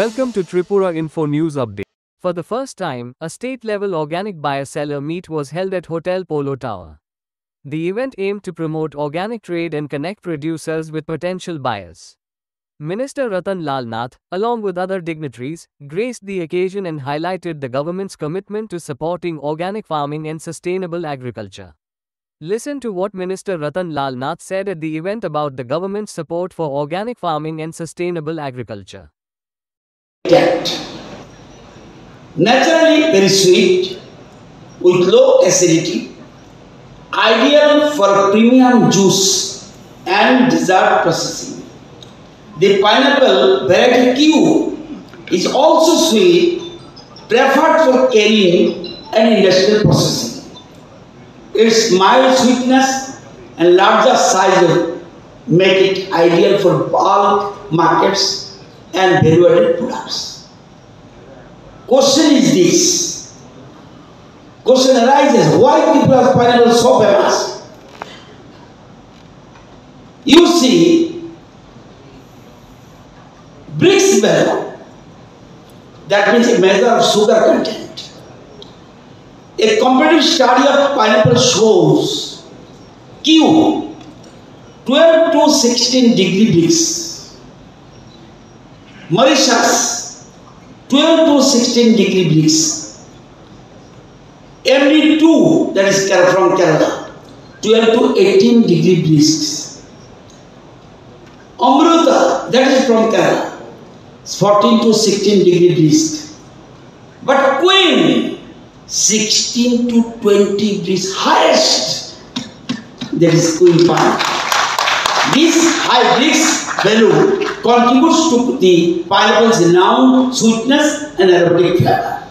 Welcome to Tripura Info News Update. For the first time, a state-level organic buyer-seller meet was held at Hotel Polo Tower. The event aimed to promote organic trade and connect producers with potential buyers. Minister Ratan Lal Nath, along with other dignitaries, graced the occasion and highlighted the government's commitment to supporting organic farming and sustainable agriculture. Listen to what Minister Ratan Lal Nath said at the event about the government's support for organic farming and sustainable agriculture. Naturally very sweet, with low acidity, ideal for premium juice and dessert processing. The pineapple variety Q is also sweet, preferred for carrying and industrial processing. Its mild sweetness and larger size make it ideal for bulk markets and value-added products. Question is this. Question arises, why people are pineapple so famous? You see, Brix value, that means a measure of sugar content. A comparative study of pineapple shows Q 12 to 16 degree Brix. Mauritius 12 to 16 degree Brix. MD2, that is from Kerala, 12 to 18 degree Brix. Amruta, that is from Kerala, 14 to 16 degree Brix. But Queen, 16 to 20 Brix, highest, that is Queen pine. This high Brix value contributes to the pineapple's renowned sweetness and aromatic flavor.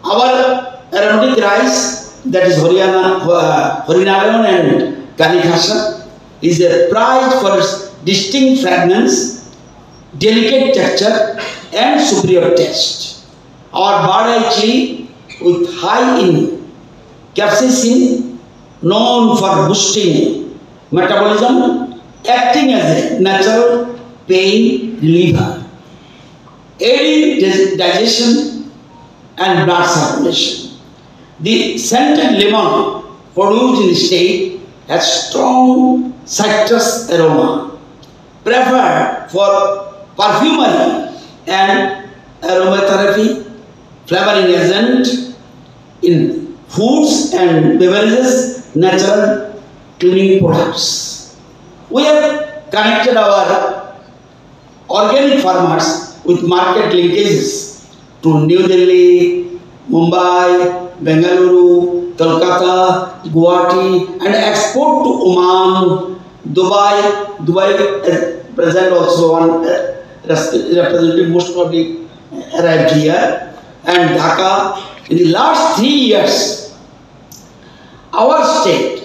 Our aromatic rice, that is Harinaran and Kanikasa, is prized for its distinct fragrance, delicate texture, and superior taste. Our Badai chili, with high in capsaicin, known for boosting metabolism, acting as a natural pain reliever, aiding digestion and blood circulation. The scented lemon produced in the state has strong citrus aroma, preferred for perfumery and aromatherapy, flavoring agent in foods and beverages, natural cleaning products. We have connected our organic farmers with market linkages to New Delhi, Mumbai, Bengaluru, Kolkata, Guwahati, and export to Oman, Dubai. Dubai is present also one representative most probably arrived here, and Dhaka. In the last 3 years, our state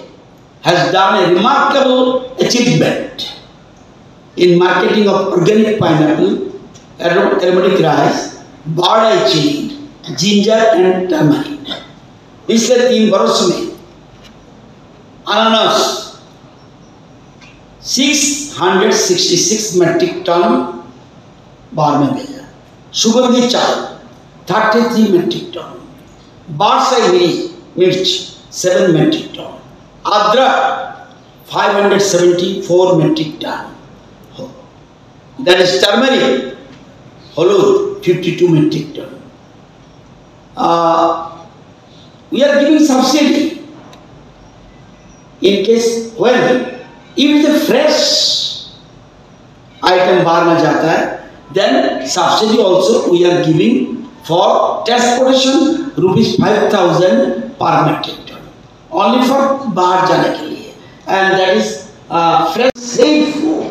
has done a remarkable achievement in marketing of organic pineapple, aromatic rice, Badai chili, ginger and turmeric. पिछले 3 वर्ष में अनानास 666 metric ton बार में भेजा, सुगंधित चावल 33 metric ton, बारसाई मिर्च 7 metric ton, अदरक 574 metric ton, that is turmeric, holud 52 metric ton. We are giving subsidy in case when if the fresh item bar में जाता है, then subsidy also we are giving for transportation ₹5,000 per metric ton, only for bar जाने के लिए, and that is fresh safe food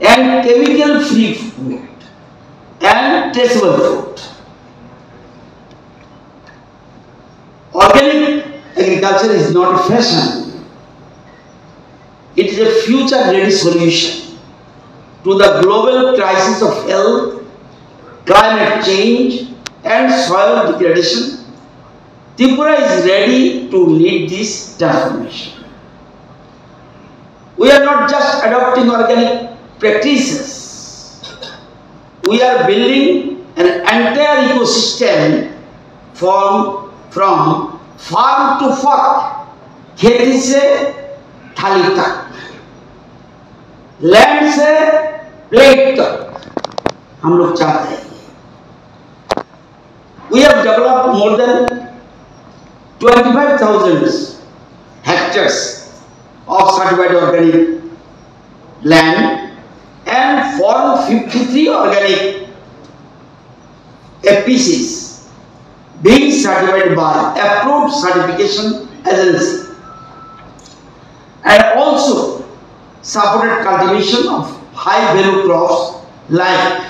and chemical free food and traceable food. Organic agriculture is not a fashion. It is a future-ready solution to the global crisis of health, climate change, and soil degradation. Tripura is ready to lead this transformation. We are not just adopting organic practices. we are building an entire ecosystem from farm to fork, खेती से थाली तक, land से plate तक हम लोग चाहते हैं. We have developed more than 25,000 hectares of certified organic land and formed 53 organic FPCs being certified by approved certification agency, and also supported cultivation of high value crops like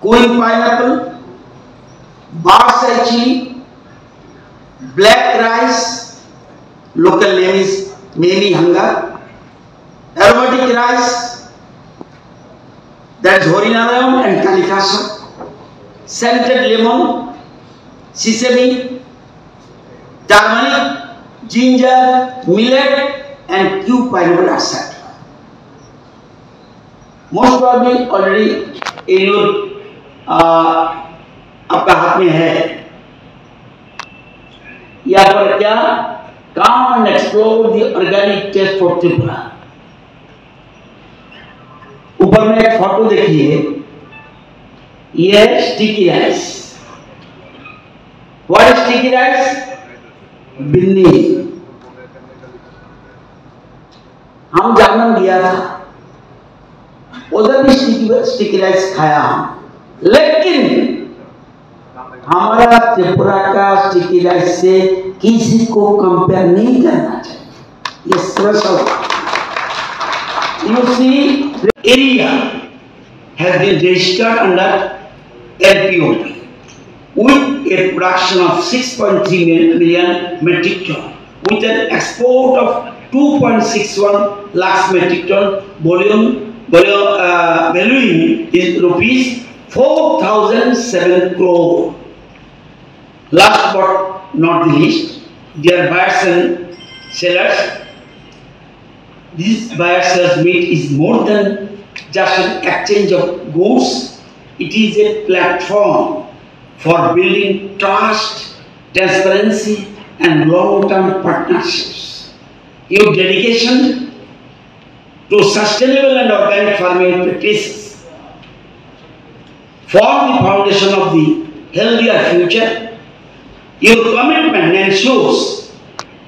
Queen pineapple, Barsai chili, black rice, local name is Memi Hanga, aromatic rice, that is Horinarayam and Kalikasa, scented lemon, sesame, turmeric, ginger, millet, and Q pineapple, etc. Most probably already in your आपका हाथ में है. यहाँ पर क्या, come and explore the organic taste for Tripura. ऊपर में एक फोटो देखिए, ये sticky rice. What is sticky rice? Binni. हम जामन गया था, उधर भी स्टिकी राइस खाया हम, लेकिन हमारा त्रिपुरा का स्टिकी राइस से किसी को कंपेयर नहीं करना चाहिए. ये special. You see, the area has been registered under LPOP with a production of 6.3 million metric ton, with an export of 2.61 lakhs metric ton, valuing in rupees 4,007 crore. Last but not the least, dear buyers and sellers, this buyer-sellers meet is more than just an exchange of goods. It is a platform for building trust, transparency, and long-term partnerships. Your dedication to sustainable and organic farming practices form the foundation of the healthier future. Your commitment ensures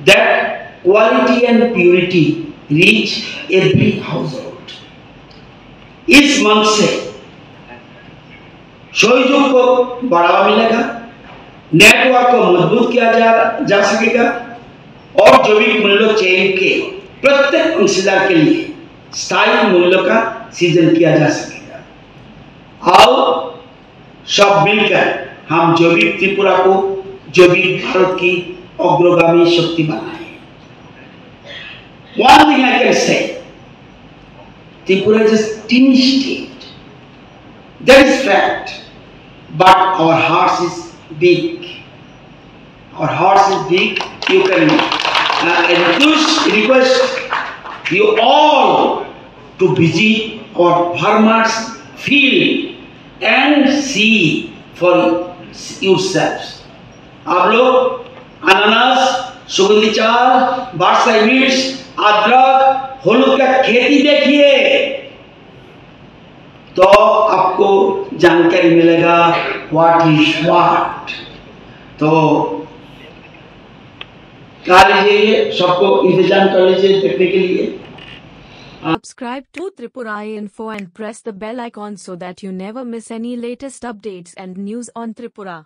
that quality and purity reach every household. इस मंच से सहयोग को बढ़ावा मिलेगा, network को मजबूत किया जा सकेगा और जैविक मूल्य चेन के प्रत्येक अंशदार के लिए स्थायी मूल्य का सृजन किया जा सकेगा. आओ सब मिलकर हम जैविक त्रिपुरा को जैविक भारत की अग्रगामी शक्ति बनाएं. One thing I can say, Tripura is a teeny state. That is fact. But our hearts is big. Our hearts is big. You can request you all to visit our farmers field and see for yourselves. आप लोग अनानास, सुगंधी चार, बारसाई मिर्च, अदरक, हलूद का खेती देखिए तो आपको जानकारी मिलेगा व्हाट इज व्हाट. तो कर लीजिए, सबको इंतजाम कर लीजिए देखने के लिए. Subscribe to Tripura Info and press the bell icon so that you never miss any latest updates and news on Tripura.